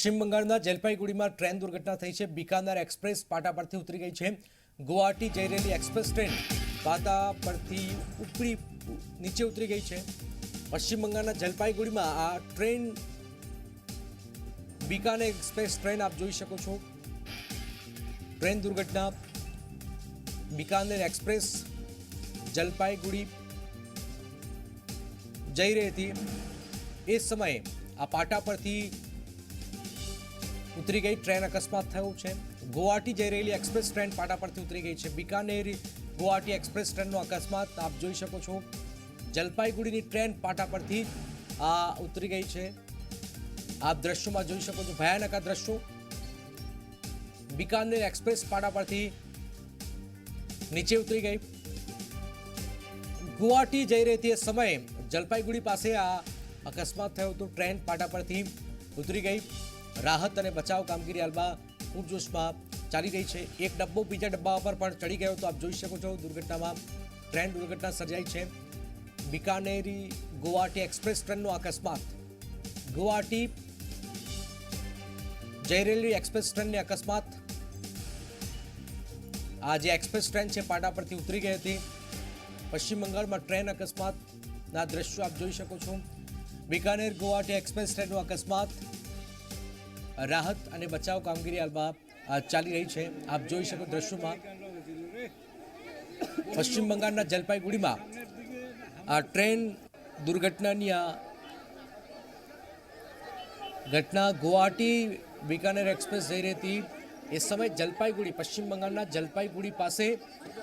પશ્ચિમ બંગાળના જલપાઈગુડીમાં ટ્રેન દુર્ઘટના થઈ છે। બીકાનેર એક્સપ્રેસ પાટા પરથી ઉતરી ગઈ છે। ગુવાહાટી જઈ રહેલી એક્સપ્રેસ ટ્રેન પાટા પરથી નીચે ઉતરી ગઈ છે। પશ્ચિમ બંગાળના જલપાઈગુડીમાં આ ટ્રેન બીકાનેર એક્સપ્રેસ ટ્રેન આપ જોઈ શકો છો। ટ્રેન દુર્ઘટના બીકાનેર એક્સપ્રેસ જલપાઈગુડી જઈ રહી હતી એ સમયે આ પાટા પરથી ઉતરી ગઈ ટ્રેન અકસ્માત થયો છે। ગુવાહાટી જઈ રહેલી એક્સપ્રેસ ટ્રેન પાટા પરથી ઉતરી ગઈ છે। બીકાનેર ગુવાહાટી એક્સપ્રેસ ટ્રેનનો અકસ્માત આપ જોઈ શકો છો। જલપાઈગુડીની ટ્રેન પાટા પરથી આ ઉતરી ગઈ છે। આપ દ્રશ્યોમાં જોઈ શકો છો ભયાનક આ દ્રશ્યો। બીકાનેર એક્સપ્રેસ પાટા પરથી નીચે ઉતરી ગઈ। ગુવાહાટી જઈ રહી હતી એ સમયે જલપાઈગુડી પાસે આ અકસ્માત થયો હતો। ટ્રેન પાટા પરથી ઉતરી ગઈ। રાહત અને બચાવ કામગીરી હાલમાં પૂરજોશમાં ચાલી રહી છે। એક ડબ્બો બીજા ડબ્બા પર પણ ચડી ગયો તો આપ જોઈ શકો છો। દુર્ઘટનામાં ટ્રેન દુર્ઘટના સર્જાઈ છે। બીકાનેરી ગુવાહાટી એક્સપ્રેસ ટ્રેનનો અકસ્માત। ગુવાહાટી જઈ રહેલી એક્સપ્રેસ ટ્રેનની અકસ્માત। આ જે એક્સપ્રેસ ટ્રેન છે પાટા પરથી ઉતરી ગઈ હતી। પશ્ચિમ બંગાળમાં ટ્રેન અકસ્માતના દ્રશ્યો આપ જોઈ શકો છો। બીકાનેર ગુવાહાટી એક્સપ્રેસ ટ્રેનનો અકસ્માત। રાહત અને બચાવ કામગીરી હાલમાં ચાલી રહી છે। આપ જોઈ શકો દ્રશ્યોમાં પશ્ચિમ બંગાળના જલપાઈગુડીમાં આ ટ્રેન દુર્ઘટનાની આ ઘટના ગુવાહાટી બીકાનેર એક્સપ્રેસ જઈ રહી હતી એ સમયે જલપાઈગુડી પશ્ચિમ બંગાળના જલપાઈગુડી પાસે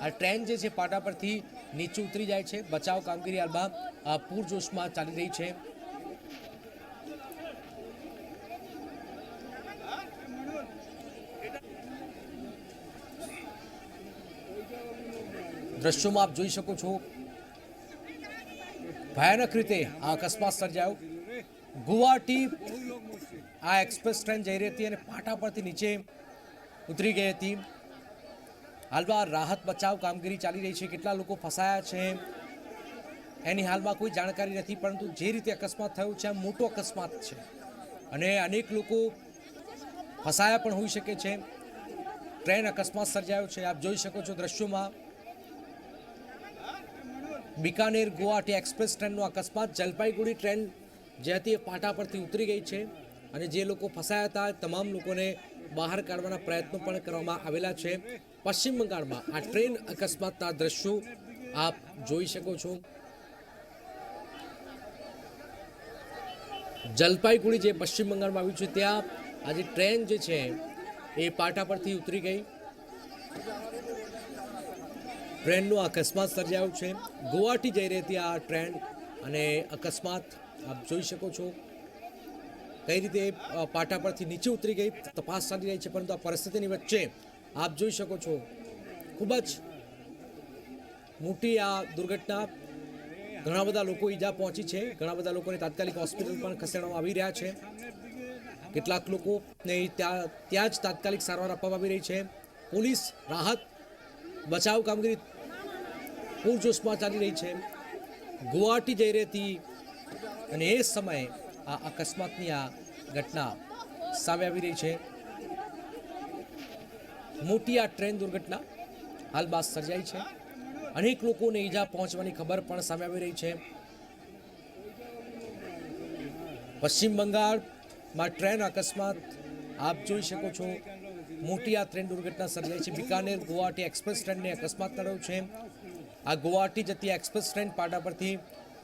આ ટ્રેન જે છે પાટા પરથી નીચે ઉતરી જાય છે। બચાવ કામગીરી હાલમાં પૂરજોશમાં ચાલી રહી છે। દ્રશ્યોમાં આપ જોઈ શકો છો ભયાનક રીતે આ અકસ્માત સર્જાયો। ગુવાહાટી આ એક્સપ્રેસ ટ્રેન જઈ રહી હતી અને પાટા પરથી નીચે ઉતરી ગઈ હતી। હાલમાં રાહત બચાવ કામગીરી ચાલી રહી છે। કેટલા લોકો ફસાયા છે એની હાલમાં કોઈ જાણકારી નથી, પરંતુ જે રીતે અકસ્માત થયો છે આ મોટો અકસ્માત છે અને અનેક લોકો ફસાયા પણ હોઈ શકે છે। ટ્રેન અકસ્માત સર્જાયો છે। આપ જોઈ શકો છો દ્રશ્યોમાં બીકાનેર ગુવાહાટી એક્સપ્રેસ ટ્રેનનો અકસ્માત। જલપાઈગુડી ટ્રેન જે હતી એ પાટા પરથી ઉતરી ગઈ છે અને જે લોકો ફસાયા હતા તમામ લોકોને બહાર કાઢવાના પ્રયત્નો પણ કરવામાં આવેલા છે। પશ્ચિમ બંગાળમાં આ ટ્રેન અકસ્માતના દ્રશ્યો આપ જોઈ શકો છો। જલપાઈગુડી જે પશ્ચિમ બંગાળમાં આવ્યું છે ત્યાં આજે ટ્રેન જે છે એ પાટા પરથી ઉતરી ગઈ। ટ્રેનનો અકસ્માત સર્જાયો છે। ગુવાહાટી જઈ રહી હતી આ ટ્રેન અને અકસ્માત આપ જોઈ શકો છો કઈ રીતે પાટા પરથી નીચે ઉતરી ગઈ। તપાસ ચાલી રહી છે, પરંતુ આ પરિસ્થિતિની વચ્ચે આપ જોઈ શકો છો ખૂબ જ મોટી આ દુર્ઘટના। ઘણા બધા લોકો ઈજા પહોંચી છે। ઘણા બધા લોકોને તાત્કાલિક હોસ્પિટલ પણ ખસેડવામાં આવી રહ્યા છે। કેટલાક લોકોને ત્યાં જ તાત્કાલિક સારવાર આપવામાં આવી રહી છે। પોલીસ રાહત બચાવ કામગીરી પૂરજોશમાં ચાલી રહી છે। ગુવાહાટી જઈ રહી હતી અને એ સમયે આ અકસ્માતની આ ઘટના સામે આવી રહી છે। મોટી આ ટ્રેન દુર્ઘટના હાલમાં સર્જાઈ છે। અનેક લોકોને ઈજા પહોંચવાની ખબર પણ સામે આવી રહી છે। પશ્ચિમ બંગાળમાં ટ્રેન અકસ્માત આપ જોઈ શકો છો। મોટી આ ટ્રેન દુર્ઘટના સર્જાઈ છે। બીકાનેર ગુવાહાટી એક્સપ્રેસ ટ્રેનને અકસ્માત થયો છે। આ ગુવાહાટી જતી એક્સપ્રેસ ટ્રેન પાટા પરથી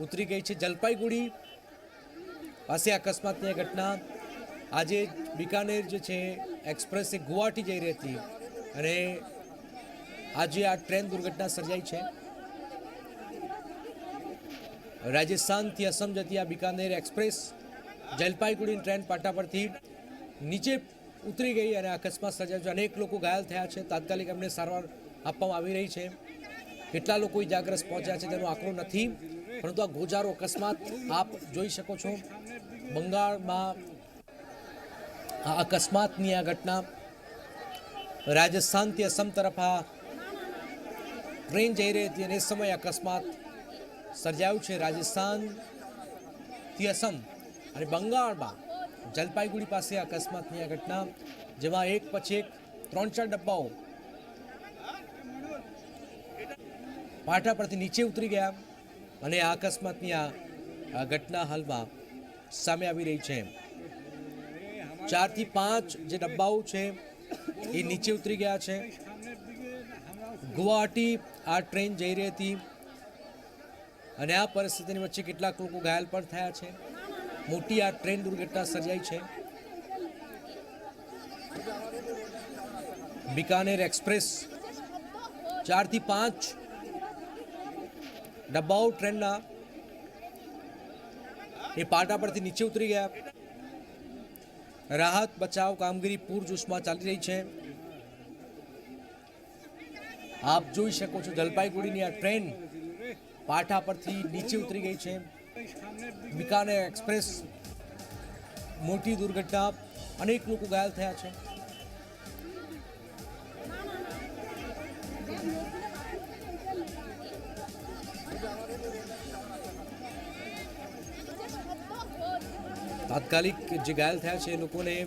ઉતરી ગઈ છે। જલપાઈગુડી પાસે અકસ્માતની ઘટના। આજે બીકાનેર જે છે એક્સપ્રેસ એ ગુવાહાટી જઈ રહી હતી અને આજે આ ટ્રેન દુર્ઘટના સર્જાઈ છે। રાજસ્થાનથી અસમ જતી આ બીકાનેર એક્સપ્રેસ જલપાઈગુડી ટ્રેન પાટા પરથી નીચે ઉતરી ગઈ અને અકસ્માત સર્જાયો છે। અનેક લોકો ઘાયલ થયા છે। તાત્કાલિક એમને સારવાર આપવામાં આવી રહી છે। કેટલા લોકો ઇજાગ્રસ્ત પહોંચ્યા છે તેનો આંકડો નથી, પરંતુ આ ગોજારો અકસ્માત આપ જોઈ શકો છો। બંગાળમાં આ અકસ્માતની આ ઘટના। રાજસ્થાનથી અસમ તરફ આ ટ્રેન જઈ રહી હતી અને એ સમયે અકસ્માત સર્જાયું છે। રાજસ્થાનથી અસમ અને બંગાળમાં જલપાઈગુડી પાસે અકસ્માતની આ ઘટના, જેમાં એક પછી એક 3-4 ડબ્બાઓ પાટા પરથી નીચે ઉતરી ગયા અને આ અકસ્માતની આ ઘટના હાલમાં સામે આવી રહી છે. 4 થી 5 જે ડબ્બાઓ છે એ નીચે ઉતરી ગયા છે. ગુવાહાટી આ ટ્રેન જઈ રહી હતી અને આ પરિસ્થિતિની વચ્ચે કેટલાક લોકો ઘાયલ પણ થયા છે. મોટી આ ટ્રેન દુર્ઘટના સર્જાઈ છે. બીકાનેર એક્સપ્રેસ 4 થી 5 ડબ્બાઓ ટ્રેનના એ પાટા પરથી નીચે ઉતરી ગયા. રાહત બચાવ કામગીરી પૂરજોશમાં ચાલી રહી છે. આપ જોઈ શકો છો જલપાઈગુડીની આ ટ્રેન પાટા પરથી નીચે ઉતરી ગઈ છે. બીકાનેર એક્સપ્રેસ મોટી દુર્ઘટના, અનેક લોકો ઘાયલ થયા છે. તાત્કાલિક જે ઘાયલ થયા છે એ લોકોને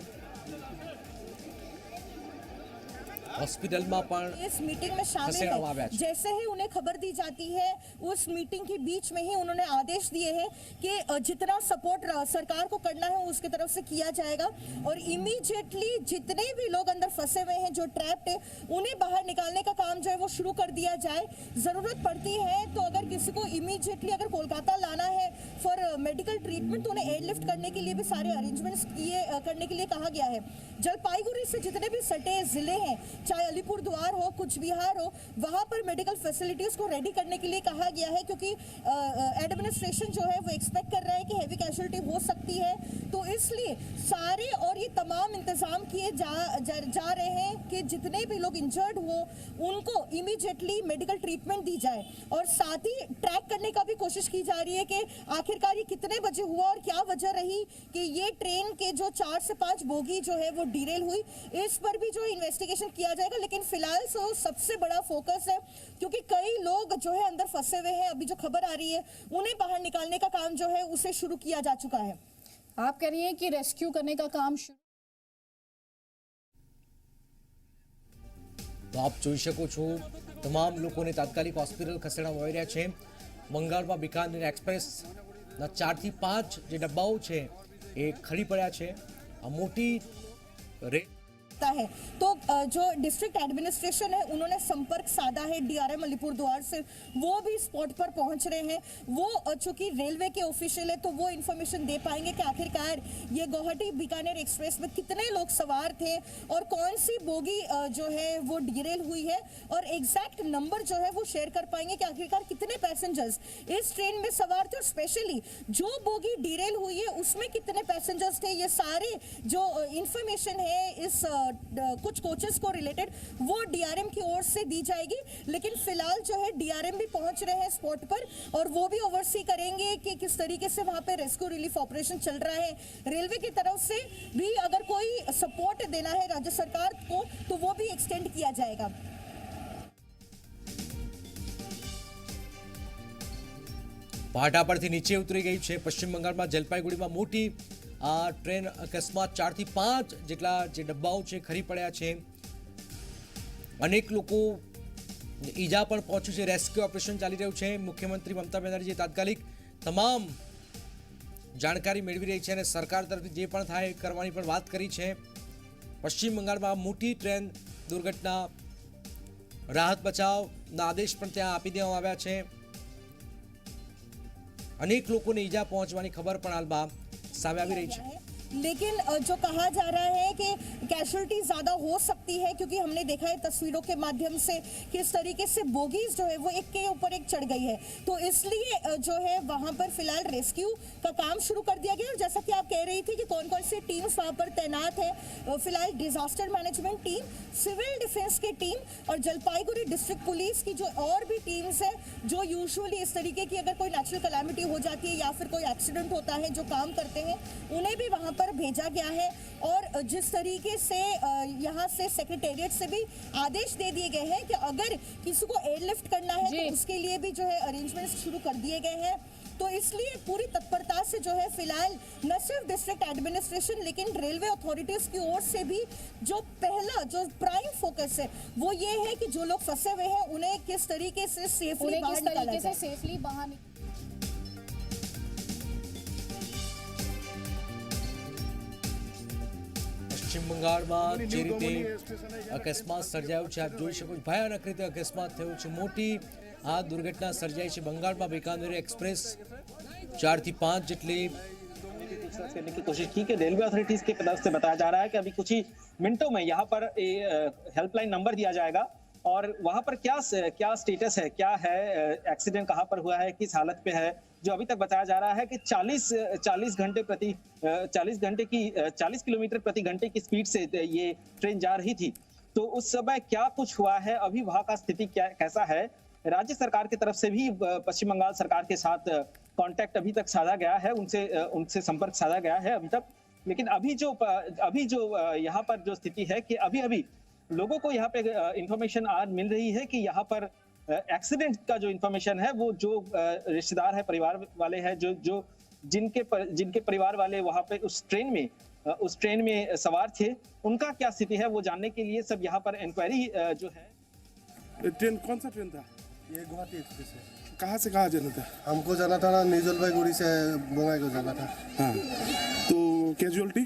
हॉस्पिटल में इस मीटिंग में शामिल है. जैसे ही उन्हें खबर दी जाती है उस मीटिंग के बीच में ही उन्होंने आदेश दिए हैं कि जितना सपोर्ट सरकार को करना है उसकी तरफ से किया जाएगा और इमीडिएटली जितने भी लोग अंदर फंसे हुए हैं जो ट्रैप्ड है उन्हें बाहर निकालने का काम जो है वो शुरू कर दिया जाए. जरूरत पड़ती है तो अगर किसी को इमीडिएटली अगर कोलकाता लाना है फॉर मेडिकल ट्रीटमेंट तो उन्हें एयरलिफ्ट करने के लिए भी सारे अरेंजमेंट्स करने के लिए कहा गया है. जलपाईगुड़ी से जितने भी सटे जिले हैं, चाहे अलीपुर द्वार हो, कुछ बिहार हो, वहां पर मेडिकल फैसिलिटीज को रेडी करने के लिए कहा गया है क्योंकि एडमिनिस्ट्रेशन जो है वो एक्सपेक्ट कर रहा है कि हेवी कैजुअलिटी हो सकती है. तो इसलिए सारे और ये तमाम इंतजाम किए जा रहे हैं कि जितने भी लोग इंजर्ड हो उनको इमीडिएटली मेडिकल ट्रीटमेंट दी जाए और साथ ही ट्रैक करने का भी कोशिश की जा रही है कि आखिरकार ये कितने बजे हुआ और क्या वजह रही कि ये ट्रेन के जो 4 से 5 बोगी जो है वो डिरेल हुई. इस पर भी जो इन्वेस्टिगेशन किया जाएगा. लेकिन फिलहाल सबसे बड़ा फोकस है क्योंकि कई लोग जो है अंदर फंसे हुए हैं. अभी जो खबर आ रही है उन्हें बाहर निकालने का काम जो है उसे शुरू किया जा चुका है. आप कह रही हैं कि रेस्क्यू करने का काम शुरू. તો આપ જોઈ શકો છો તમામ લોકોને તાત્કાલિક હોસ્પિટલ ખસેડવામાં આવી રહ્યા છે. બંગાળમાં બીકાનેર એક્સપ્રેસના 4 થી 5 જે ડબ્બાઓ છે એ ખરી પડ્યા છે. આ મોટી है तो जो डिस्ट्रिक्ट एडमिनिस्ट्रेशन है उन्होंने संपर्क साधा है डीआरएम अलीपुर द्वार से. वो भी स्पॉट पर पहुंच रहे हैं. वो चूंकि रेलवे के ऑफिशियल है तो वो इन्फॉर्मेशन दे पाएंगे कि आखिरकार ये गुवाहाटी बीकानेर एक्सप्रेस में कितने लोग सवार थे और कौन सी बोगी जो है वो डिरेल हुई है और एग्जैक्ट नंबर जो है वो शेयर कर पाएंगे कि आखिरकार कितने पैसेंजर्स इस ट्रेन में सवार थे और स्पेशली जो बोगी डिरेल हुई है उसमें कितने पैसेंजर्स थे. ये सारे जो इंफॉर्मेशन है इस कुछ कोचेस को रिलेटेड वो डीआरएम की ओर से दी जाएगी. लेकिन फिलहाल जो है डीआरएम भी पहुंच रहे हैं स्पॉट पर और वो भी ओवरसी करेंगे कि किस तरीके से वहां पे रेस्क्यू रिलीफ ऑपरेशन चल रहा है. रेलवे की तरफ से भी अगर कोई सपोर्ट देना है राज्य सरकार को तो वो भी एक्सटेंड किया जाएगा. પાટા પરથી નીચે ઉતરી ગઈ છે. પશ્ચિમ બંગાળમાં જલપાઈગુડીમાં મોટી આ ટ્રેન અકસ્માત 4 થી 5 જેટલા જે ડબ્બાઓ છે ખરી પડ્યા છે. અનેક લોકો ઈજા પણ પહોંચ્યું છે. રેસ્ક્યુ ઓપરેશન ચાલી રહ્યું છે. મુખ્યમંત્રી મમતા બેનર્જીએ તાત્કાલિક તમામ જાણકારી મેળવી રહી છે અને સરકાર તરફથી જે પણ થાય કરવાની પણ વાત કરી છે. પશ્ચિમ બંગાળમાં મોટી ટ્રેન દુર્ઘટના, રાહત બચાવના આદેશ પણ ત્યાં આપી દેવામાં આવ્યા છે. अनेक लोगों ने ईजा पहुंचवानी खबर पण हालમાં सामे આવી રહી છે. लेकिन जो कहा जा रहा है कि कैजुअलिटी ज्यादा हो सकती है क्योंकि हमने देखा है तस्वीरों के माध्यम से किस तरीके से बोगीज जो है वो एक के ऊपर एक चढ़ गई है. तो इसलिए जो है वहां पर फिलहाल रेस्क्यू का काम शुरू कर दिया गया. और जैसा कि आप कह रही थी कि कौन कौन से टीम्स वहां पर तैनात है, फिलहाल disaster management team, civil defence की टीम और जलपाईगुड़ी डिस्ट्रिक्ट पुलिस की जो और भी टीम्स है जो यूजुअली इस तरीके की अगर कोई नेचुरल कैलामिटी हो जाती है या फिर कोई एक्सीडेंट होता है जो काम करते हैं उन्हें भी वहां पर भेजा गया है. और जिस तरीके से यहाँ से सेक्रेटेरिएट से भी आदेश दे दिए गए हैं कि अगर किसी को एयरलिफ्ट करना है तो उसके लिए भी जो है अरेंजमेंट्स शुरू कर दिए गए हैं. तो इसलिए पूरी तत्परता से जो है फिलहाल न सिर्फ डिस्ट्रिक्ट एडमिनिस्ट्रेशन लेकिन रेलवे अथॉरिटीज की ओर से भी जो पहला जो प्राइम फोकस है वो ये है कि जो लोग फंसे हुए हैं उन्हें किस तरीके से सेफली उन्हें बाहर किस निकाला तरीके से जाए। सेफली बाहर પશ્ચિમ બંગાળમાં જે રીતે અકસ્માત સર્જાયો છે આપ જોઈ શકો છો, ભયાનક રીતે અકસ્માત થયો છે, મોટી આ દુર્ઘટના સર્જાઈ છે બંગાળમાં। બીકાનેર એક્સપ્રેસ 4 થી 5 જેટલી पूछताछ करने की कोशिश की कि रेलवे अथॉरिटीज की तरफ से बताया जा रहा है कि अभी कुछ ही मिनटों में यहाँ पर हेल्पलाइन नंबर दिया जाएगा और वहां पर क्या स्टेटस है, क्या है, एक्सीडेंट कहाँ पर हुआ है, किस हालत पे है। जो अभी तक बताया जा रहा है कि 40 किलोमीटर प्रति घंटे की स्पीड से ये ट्रेन जा रही थी। तो उस समय क्या कुछ हुआ है, अभी वहां का स्थिति कैसा है। राज्य सरकार की तरफ से भी पश्चिम बंगाल सरकार के साथ कांटेक्ट अभी तक साधा गया है, उनसे संपर्क साधा गया है अभी तक। लेकिन अभी जो यहाँ पर जो स्थिति है कि अभी लोगों को यहाँ पे इंफॉर्मेशन आज मिल रही है कि यहाँ पर एक्सीडेंट का जो इंफॉर्मेशन है वो जो रिश्तेदार है, परिवार वाले हैं, जो जिनके परिवार वाले वहाँ पे उस ट्रेन में सवार थे, उनका क्या स्थिति है वो जानने के लिए सब यहाँ पर इंक्वायरी जो है। ट्रेन कौन सा ट्रेन था? ये गुवाहाटी एक्सप्रेस है। कहाँ से कहाँ जाना था? हमको जाना था न्यू जलपाईगुड़ी से बंगाई को जाना था। हाँ, तो कैजुअलिटी